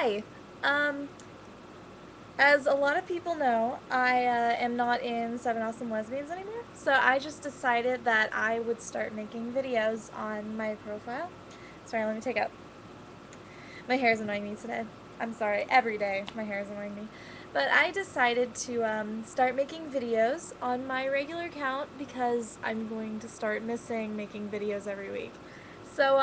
Hi. Um, as a lot of people know, I am not in Seven Awesome Lesbians anymore, so I just decided that I would start making videos on my profile. Sorry, let me take out. My hair is annoying me today. I'm sorry, every day my hair is annoying me. But I decided to start making videos on my regular account because I'm going to start missing making videos every week. So,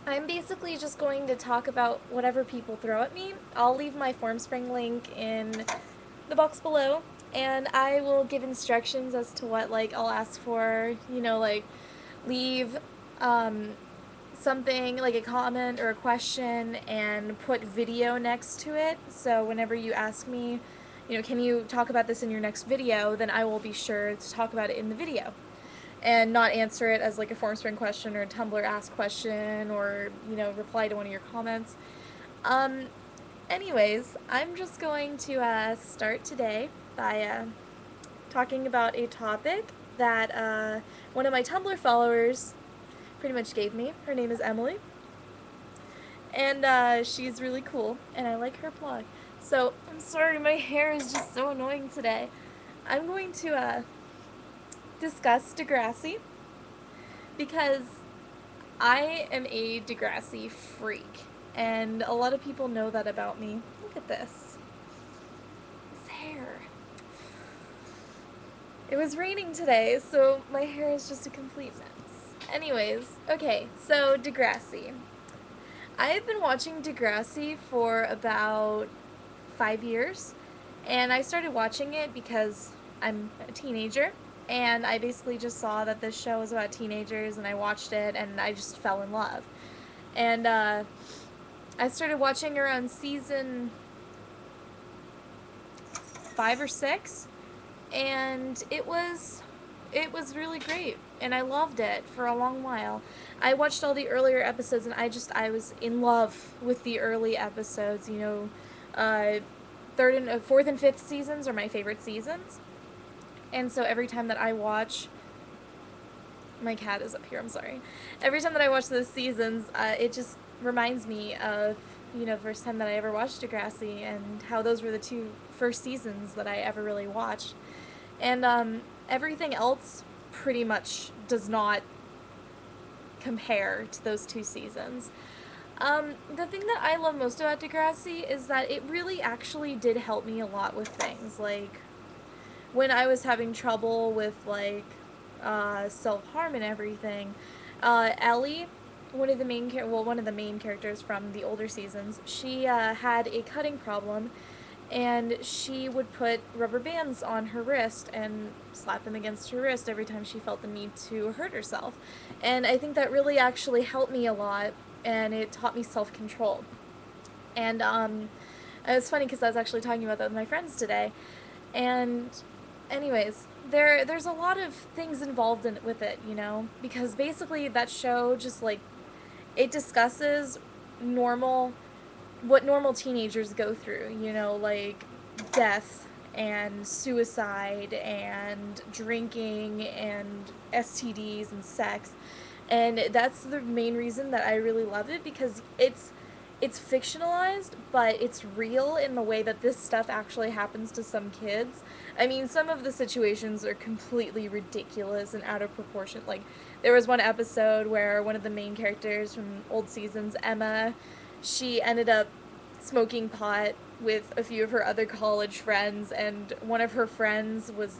I'm basically just going to talk about whatever people throw at me. I'll leave my Formspring link in the box below, and I will give instructions as to what, like, I'll ask for, like, leave um, something, like a comment or a question, and put video next to it, so whenever you ask me, can you talk about this in your next video, then I will be sure to talk about it in the video and not answer it as like a Formspring question or a Tumblr ask question or, reply to one of your comments. Um, anyways, I'm just going to start today by talking about a topic that one of my Tumblr followers pretty much gave me. Her name is Emily, and she's really cool, and I like her blog. So, I'm sorry, my hair is just so annoying today. I'm going to discuss Degrassi because I am a Degrassi freak, and a lot of people know that about me. Look at this. This hair. It was raining today, so my hair is just a complete mess. Anyways, okay, so Degrassi. I have been watching Degrassi for about 5 years, and I started watching it because I'm a teenager, and I basically just saw that this show was about teenagers, and I watched it, and I just fell in love. And I started watching around season 5 or 6, and it was really great, and I loved it for a long while. I watched all the earlier episodes, and I was in love with the early episodes. Uh, third and fourth and fifth seasons are my favorite seasons, and so every time that I watch, my cat is up here. I'm sorry. Every time that I watch those seasons, it just reminds me of the first time that I ever watched Degrassi and how those were the two first seasons that I ever really watched. And everything else pretty much does not compare to those two seasons. The thing that I love most about Degrassi is that it really actually did help me a lot with things. Like, when I was having trouble with, like, self-harm and everything, Ellie, one of the main characters from the older seasons, she had a cutting problem, and she would put rubber bands on her wrist and slap them against her wrist every time she felt the need to hurt herself. And I think that really actually helped me a lot, and it taught me self-control. And it was funny because I was actually talking about that with my friends today. And anyways, there's a lot of things involved with it, because basically that show just, like, it discusses normal what normal teenagers go through, like death and suicide and drinking and STDs and sex. And that's the main reason that I really love it, because it's fictionalized, but it's real in the way that this stuff actually happens to some kids. I mean, some of the situations are completely ridiculous and out of proportion. Like, there was one episode where one of the main characters from old seasons, Emma, she ended up smoking pot with a few of her other college friends, and one of her friends was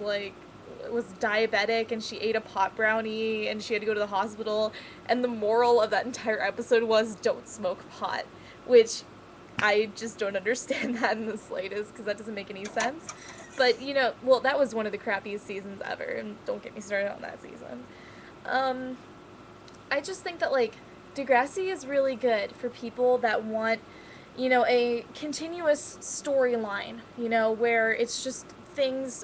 diabetic, and she ate a pot brownie, and she had to go to the hospital, and the moral of that entire episode was don't smoke pot, which I just don't understand that in the slightest, because that doesn't make any sense. But, well, that was one of the crappiest seasons ever, and don't get me started on that season. Um, I just think that, like, Degrassi is really good for people that want, a continuous storyline, where it's just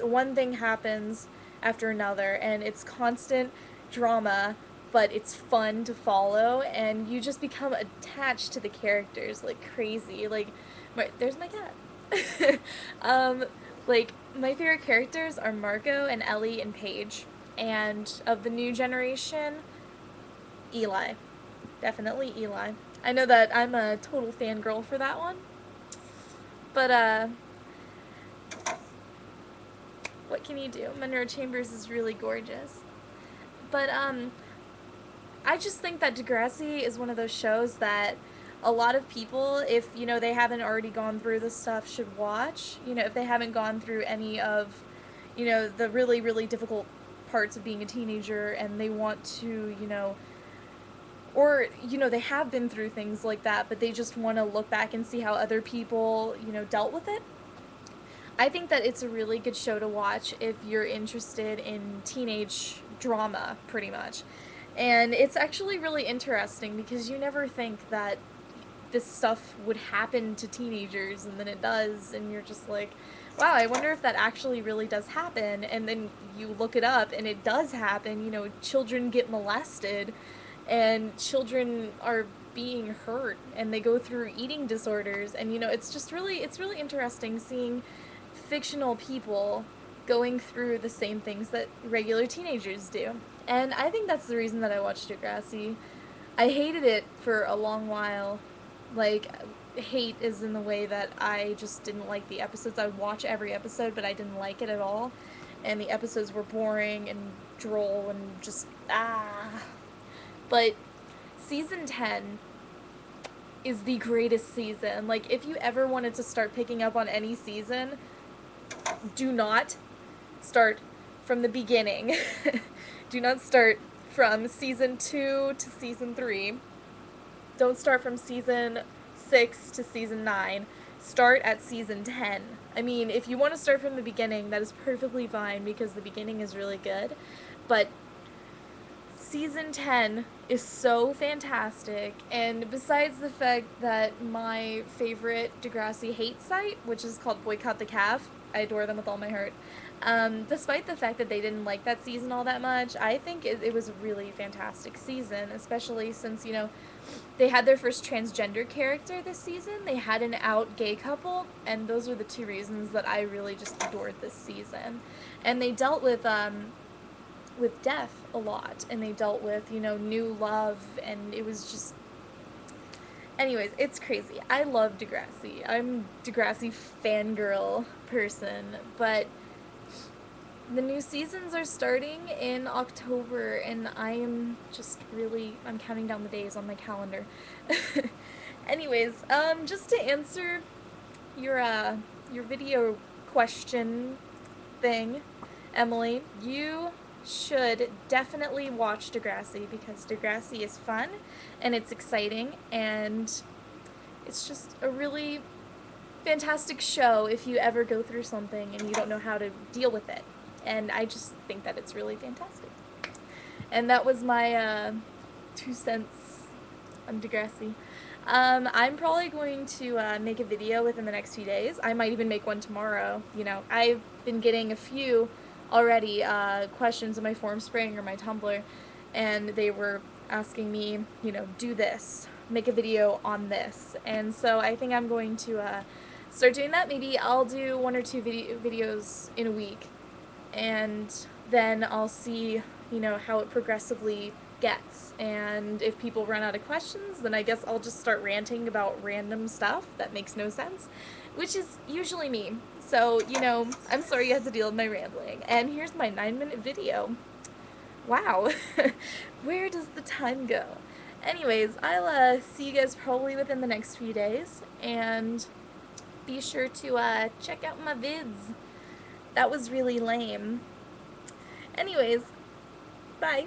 one thing happens after another, and it's constant drama, but it's fun to follow, and you just become attached to the characters like crazy. Like, there's my cat. um, like, my favorite characters are Marco and Ellie and Paige, and of the new generation, Eli. Definitely Eli. I know that I'm a total fangirl for that one. But, what can you do? Monroe Chambers is really gorgeous. But, I just think that Degrassi is one of those shows that a lot of people, if, you know, they haven't already gone through this stuff, should watch. You know, if they haven't gone through any of, you know, the really, really difficult parts of being a teenager and they want to, you know, or, you know, they have been through things like that, but they just want to look back and see how other people, you know, dealt with it. I think that it's a really good show to watch if you're interested in teenage drama, pretty much. And it's actually really interesting because you never think that this stuff would happen to teenagers, and then it does, and you're just like, wow, I wonder if that actually really does happen. And then you look it up, and it does happen. You know, children get molested, and children are being hurt, and they go through eating disorders, and you know, it's really interesting seeing fictional people going through the same things that regular teenagers do. And I think that's the reason that I watched Degrassi. I hated it for a long while. Like, hate is in the way that I just didn't like the episodes. I would watch every episode, but I didn't like it at all. And the episodes were boring and droll and just, ah. But season 10 is the greatest season. Like, if you ever wanted to start picking up on any season, do not start from the beginning. Do not start from season 2 to season 3. Don't start from season 6 to season 9. Start at season 10. I mean, if you want to start from the beginning, that is perfectly fine because the beginning is really good. But season 10 is so fantastic, and besides the fact that my favorite Degrassi hate site, which is called Boycott the Calf, I adore them with all my heart. Despite the fact that they didn't like that season all that much, I think it was a really fantastic season, especially since, you know, they had their first transgender character this season, they had an out gay couple, and those are the two reasons that I really just adored this season. And they dealt with death a lot, and they dealt with, you know, new love, and it was just, anyways, it's crazy. I love Degrassi. I'm Degrassi fangirl person, but the new seasons are starting in October, and I am just really, I'm counting down the days on my calendar. Anyways, just to answer your video question thing, Emily, you should definitely watch Degrassi because Degrassi is fun and it's exciting and it's just a really fantastic show if you ever go through something and you don't know how to deal with it. And I just think that it's really fantastic. And that was my 2 cents on Degrassi. I'm probably going to make a video within the next few days. I might even make one tomorrow. You know, I've been getting a few already questions in my Formspring or my Tumblr, and they were asking me, you know, do this, make a video on this. And so I think I'm going to start doing that. Maybe I'll do 1 or 2 videos in a week, and then I'll see, you know, how it progressively gets. And if people run out of questions, then I guess I'll just start ranting about random stuff that makes no sense, which is usually me. So, you know, I'm sorry you had to deal with my rambling. And here's my 9-minute video. Wow. Where does the time go? Anyways, I'll see you guys probably within the next few days, and be sure to check out my vids. That was really lame. Anyways, bye.